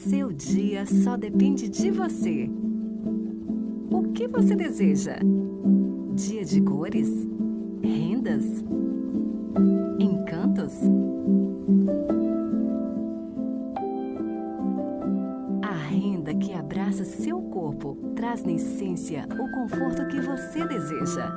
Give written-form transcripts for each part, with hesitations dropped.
seu dia só depende de você. O que você deseja? Dia de cores? Rendas? Encantos? A renda que abraça seu corpo traz na essência o conforto que você deseja.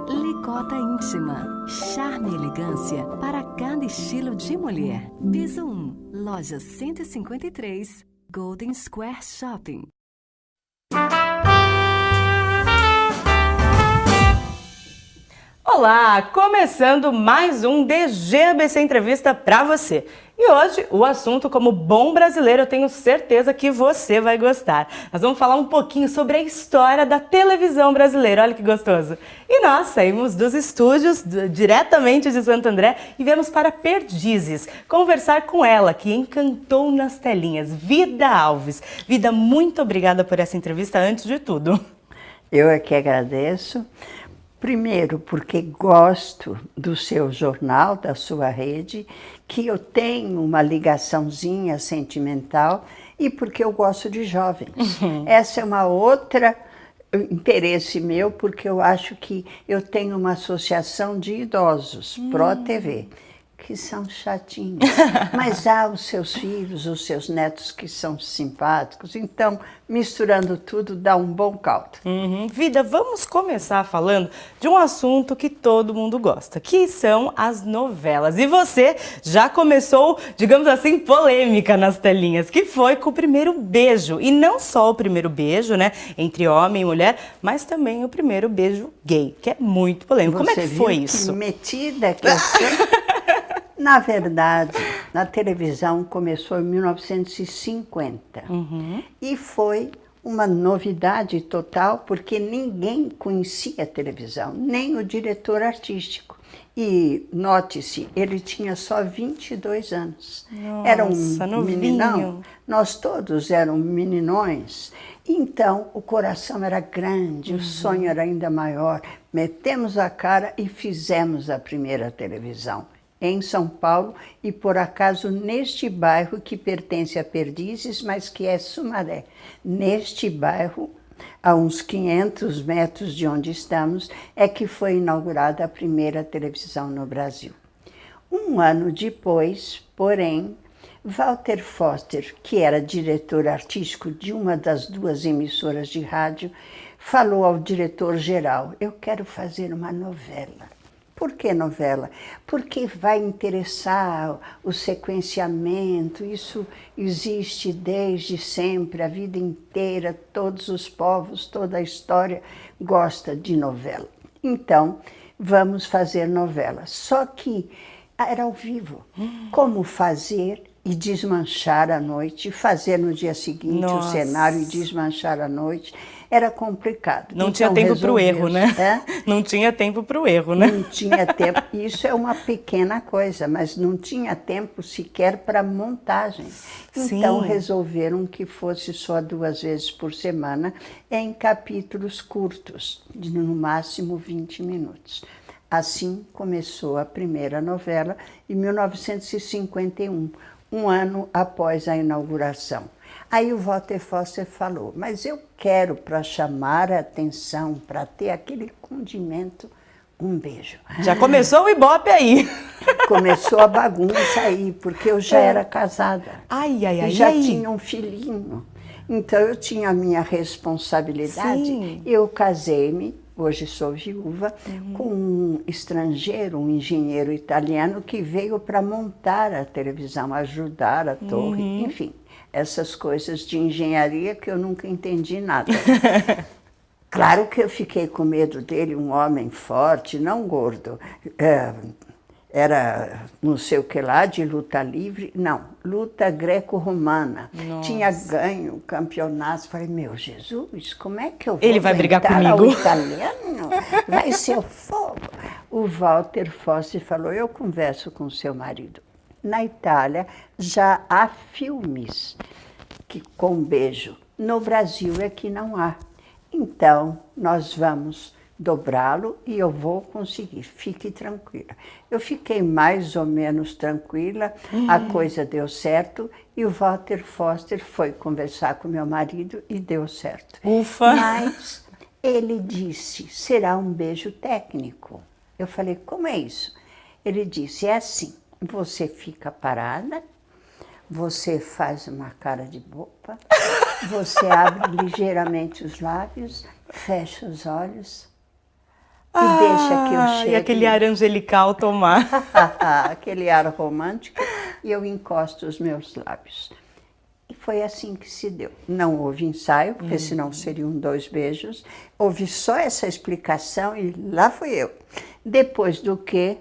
Licota íntima, charme e elegância para cada estilo de mulher. Piso 1, loja 153, Golden Square Shopping. Olá, começando mais um DGABC Entrevista para você. E hoje o assunto, como bom brasileiro, eu tenho certeza que você vai gostar. Nós vamos falar um pouquinho sobre a história da televisão brasileira, olha que gostoso. E nós saímos dos estúdios diretamente de Santo André e viemos para Perdizes conversar com ela, que encantou nas telinhas, Vida Alves. Vida, muito obrigada por essa entrevista antes de tudo. Eu é que agradeço. Primeiro, porque gosto do seu jornal, da sua rede, que eu tenho uma ligaçãozinha sentimental e porque eu gosto de jovens. Essa é uma outra interesse meu, porque eu acho que eu tenho uma associação de idosos, pró-TV, que são chatinhos, mas há os seus filhos, os seus netos que são simpáticos, então misturando tudo dá um bom caldo. Vida, vamos começar falando de um assunto que todo mundo gosta, que são as novelas. E você já começou, digamos assim, polêmica nas telinhas, que foi com o primeiro beijo. E não só o primeiro beijo, né, entre homem e mulher, mas também o primeiro beijo gay, que é muito polêmico. Como é que foi isso? Que metida que eu sou. Na verdade, a televisão começou em 1950 e foi uma novidade total, porque ninguém conhecia a televisão, nem o diretor artístico. E, note-se, ele tinha só 22 anos. Nossa, era um novinho. meninão, nós todos eram meninões. Então, o coração era grande, o sonho era ainda maior. Metemos a cara e fizemos a primeira televisão em São Paulo, e por acaso neste bairro que pertence a Perdizes, mas que é Sumaré. Neste bairro, a uns 500 metros de onde estamos, é que foi inaugurada a primeira televisão no Brasil. Um ano depois, porém, Walter Foster, que era diretor artístico de uma das duas emissoras de rádio, falou ao diretor-geral: eu quero fazer uma novela. Por que novela? Porque vai interessar o sequenciamento, isso existe desde sempre, a vida inteira, todos os povos, toda a história gosta de novela. Então, vamos fazer novela. Só que era ao vivo. Como fazer e desmanchar à noite, fazer no dia seguinte Nossa. o cenário e desmanchar à noite, era complicado. Não tinha tempo para o erro, né? Não tinha tempo para o erro, né? Não tinha tempo. Isso é uma pequena coisa, mas não tinha tempo sequer para montagem. Então resolveram que fosse só 2 vezes por semana, em capítulos curtos, de no máximo 20 minutos. Assim começou a primeira novela, em 1951, um ano após a inauguração. Aí o Walter Foster falou: mas eu quero, para chamar a atenção, para ter aquele condimento, um beijo. Já começou o ibope aí. Começou a bagunça aí, porque eu já era casada. E já tinha um filhinho. Então eu tinha a minha responsabilidade. Sim. Eu casei-me, hoje sou viúva, com um estrangeiro, um engenheiro italiano que veio para montar a televisão, ajudar a torre, enfim. Essas coisas de engenharia que eu nunca entendi nada. Claro que eu fiquei com medo dele, um homem forte, não gordo. Era não sei o que lá, de luta livre. Não, luta greco-romana. Tinha ganho campeonato. Falei: meu Jesus, como é que eu vou Ele vai brigar comigo? O italiano? Vai ser o fogo. O Walter Foster falou: eu converso com seu marido. Na Itália já há filmes com beijo. No Brasil é que não há. Então, nós vamos dobrá-lo e eu vou conseguir, fique tranquila. Eu fiquei mais ou menos tranquila, a coisa deu certo e o Walter Foster foi conversar com meu marido e deu certo. Ufa! Mas ele disse, será um beijo técnico. Eu falei, como é isso? Ele disse, é assim, você fica parada, você faz uma cara de boca, você abre ligeiramente os lábios, fecha os olhos e deixa que eu chegue. E aquele ar angelical tomar. Aquele ar romântico, e eu encosto os meus lábios. E foi assim que se deu. Não houve ensaio, porque senão seriam 2 beijos. Houve só essa explicação e lá fui eu. Depois do que,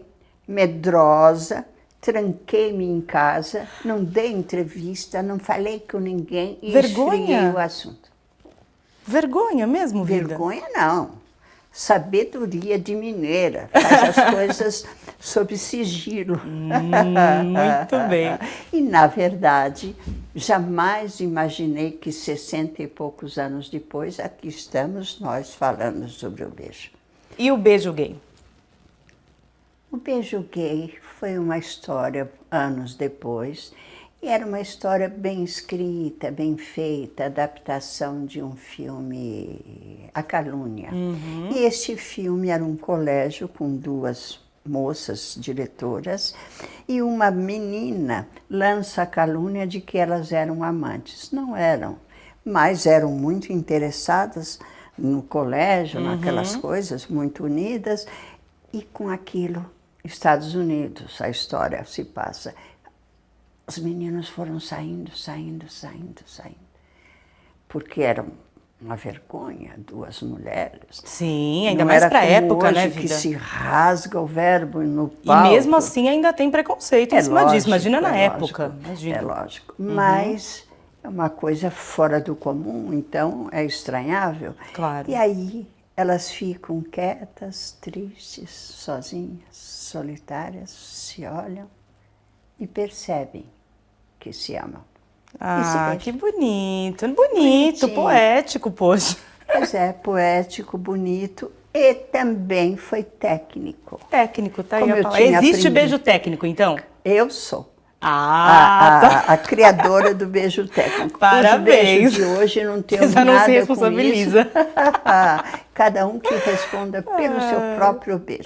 medrosa, tranquei-me em casa, não dei entrevista, não falei com ninguém e esfriei o assunto. Vergonha mesmo, vida? Vergonha não. Sabedoria de mineira. Faz as coisas sob sigilo. Muito bem. E, na verdade, jamais imaginei que 60 e poucos anos depois, aqui estamos nós falando sobre o beijo. E o beijo gay? O beijo gay foi uma história anos depois, e era uma história bem escrita, bem feita, adaptação de um filme, A Calúnia. E este filme era um colégio com 2 moças diretoras e uma menina lança a calúnia de que elas eram amantes. Não eram, mas eram muito interessadas no colégio, naquelas coisas, muito unidas, e com aquilo, Estados Unidos, a história se passa. Os meninos foram saindo, porque era uma vergonha, 2 mulheres. Sim, ainda mais para a época, hoje, né, que vida? se rasga o verbo no palco. E mesmo assim ainda tem preconceito em cima disso, imagina na época. Imagina. É lógico, mas é uma coisa fora do comum, então é estranhável. Claro. E aí elas ficam quietas, tristes, sozinhas, solitárias, se olham e percebem que se amam. Ah, que bonito, bonito, Bonitinho. poético, poxa. Pois é, poético, bonito e também foi técnico. Técnico, tá aí Como a eu palavra. tinha Existe aprendido. beijo técnico, então? Eu sou Ah, a criadora do beijo técnico. Parabéns. Os beijos de hoje não tem Você já nada não se com responsabiliza. isso. Cada um que responda pelo seu próprio beijo.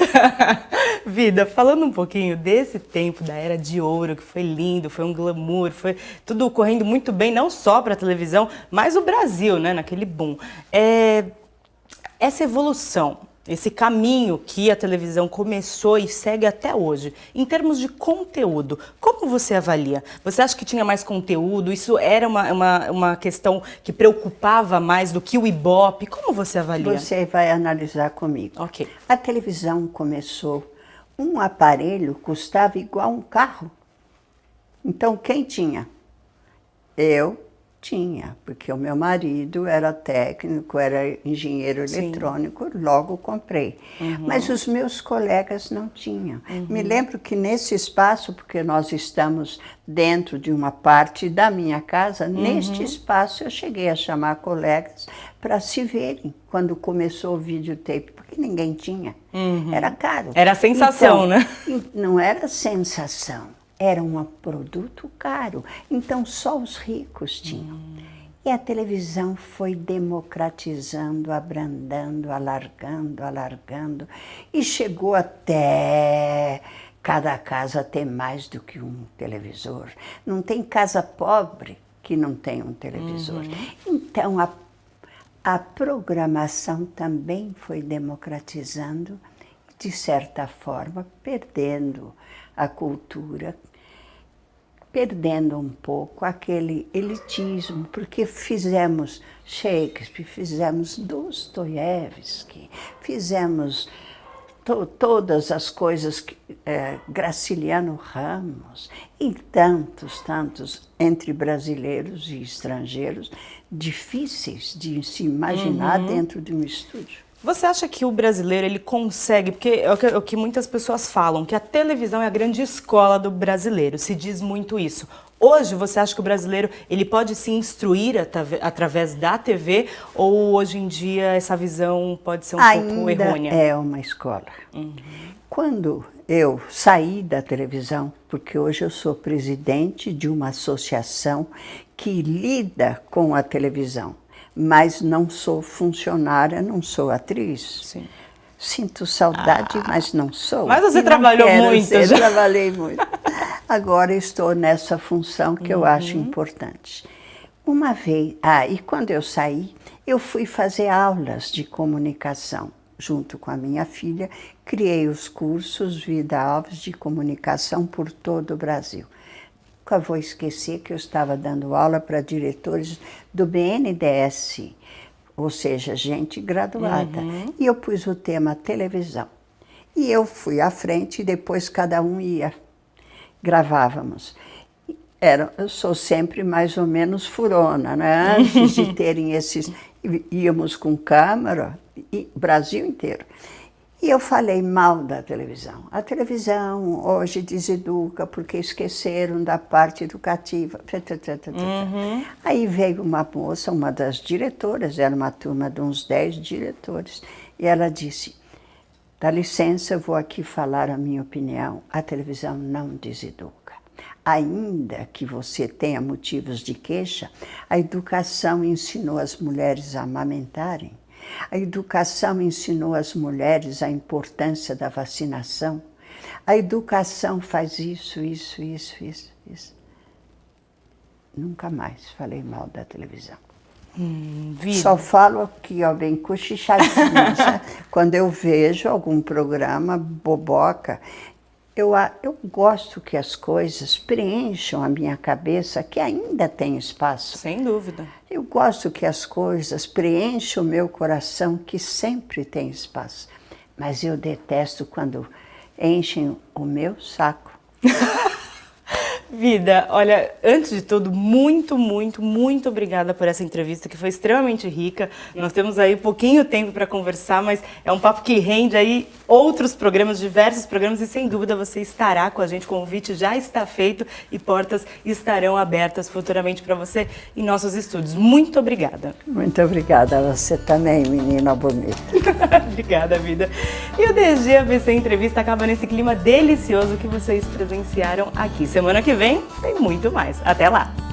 Vida, falando um pouquinho desse tempo da Era de Ouro, que foi lindo, foi um glamour, foi tudo correndo muito bem, não só para a televisão, mas o Brasil, né, naquele boom. Essa evolução, esse caminho que a televisão começou e segue até hoje, em termos de conteúdo, como você avalia? Você acha que tinha mais conteúdo? Isso era uma questão que preocupava mais do que o Ibope? Como você avalia? Você vai analisar comigo. Ok. A televisão começou, um aparelho custava igual um carro. Então, quem tinha? Eu tinha, porque o meu marido era técnico, era engenheiro eletrônico, logo comprei. Mas os meus colegas não tinham. Me lembro que nesse espaço, porque nós estamos dentro de uma parte da minha casa, neste espaço eu cheguei a chamar colegas para se verem quando começou o videotape, porque ninguém tinha. Era caro. Era a sensação, então, né? Não era sensação. Era um produto caro, então só os ricos tinham. E a televisão foi democratizando, abrandando, alargando, e chegou até cada casa ter mais do que um televisor. Não tem casa pobre que não tem um televisor. Então a programação também foi democratizando, de certa forma, perdendo a cultura, perdendo um pouco aquele elitismo, porque fizemos Shakespeare, fizemos Dostoiévski, fizemos todas as coisas, Graciliano Ramos, e tantos, entre brasileiros e estrangeiros, difíceis de se imaginar dentro de um estúdio. Você acha que o brasileiro ele consegue, porque é o que muitas pessoas falam, que a televisão é a grande escola do brasileiro, se diz muito isso. Hoje, você acha que o brasileiro ele pode se instruir através da TV ou hoje em dia essa visão pode ser um pouco errônea? Ainda é uma escola. Quando eu saí da televisão, porque hoje eu sou presidente de uma associação que lida com a televisão, mas não sou funcionária, não sou atriz. Sim. Sinto saudade, mas não sou. Mas você trabalhou muito. Eu trabalhei muito. Agora estou nessa função que eu acho importante. Uma vez, e quando eu saí, eu fui fazer aulas de comunicação. Junto com a minha filha, criei os cursos Vida Alves de comunicação por todo o Brasil. Nunca vou esquecer que eu estava dando aula para diretores do BNDES, ou seja, gente graduada. E eu pus o tema televisão. E eu fui à frente e depois cada um ia. Gravávamos. Eu sou sempre mais ou menos furona, né? Antes de terem esses... Íamos com câmera, Brasil inteiro. E eu falei mal da televisão. A televisão hoje deseduca porque esqueceram da parte educativa. Aí veio uma moça, uma das diretoras, era uma turma de uns 10 diretores, e ela disse, dá licença, eu vou aqui falar a minha opinião. A televisão não deseduca. Ainda que você tenha motivos de queixa, a educação ensinou as mulheres a amamentarem. A educação ensinou as mulheres a importância da vacinação. A educação faz isso. Nunca mais falei mal da televisão. Só falo aqui, ó, bem cochichadinho. Quando eu vejo algum programa boboca, eu gosto que as coisas preencham a minha cabeça, que ainda tem espaço. Sem dúvida. Eu gosto que as coisas preencham o meu coração, que sempre tem espaço. Mas eu detesto quando enchem o meu saco. Vida, olha, antes de tudo, muito obrigada por essa entrevista, que foi extremamente rica. Nós temos aí pouquinho tempo para conversar, mas é um papo que rende aí outros programas, diversos programas, e sem dúvida você estará com a gente, o convite já está feito e portas estarão abertas futuramente para você em nossos estúdios. Muito obrigada. Muito obrigada a você também, menina bonita. Obrigada, Vida. E o DG ABC Entrevista acaba nesse clima delicioso que vocês presenciaram aqui. Semana que vem tem muito mais. Até lá!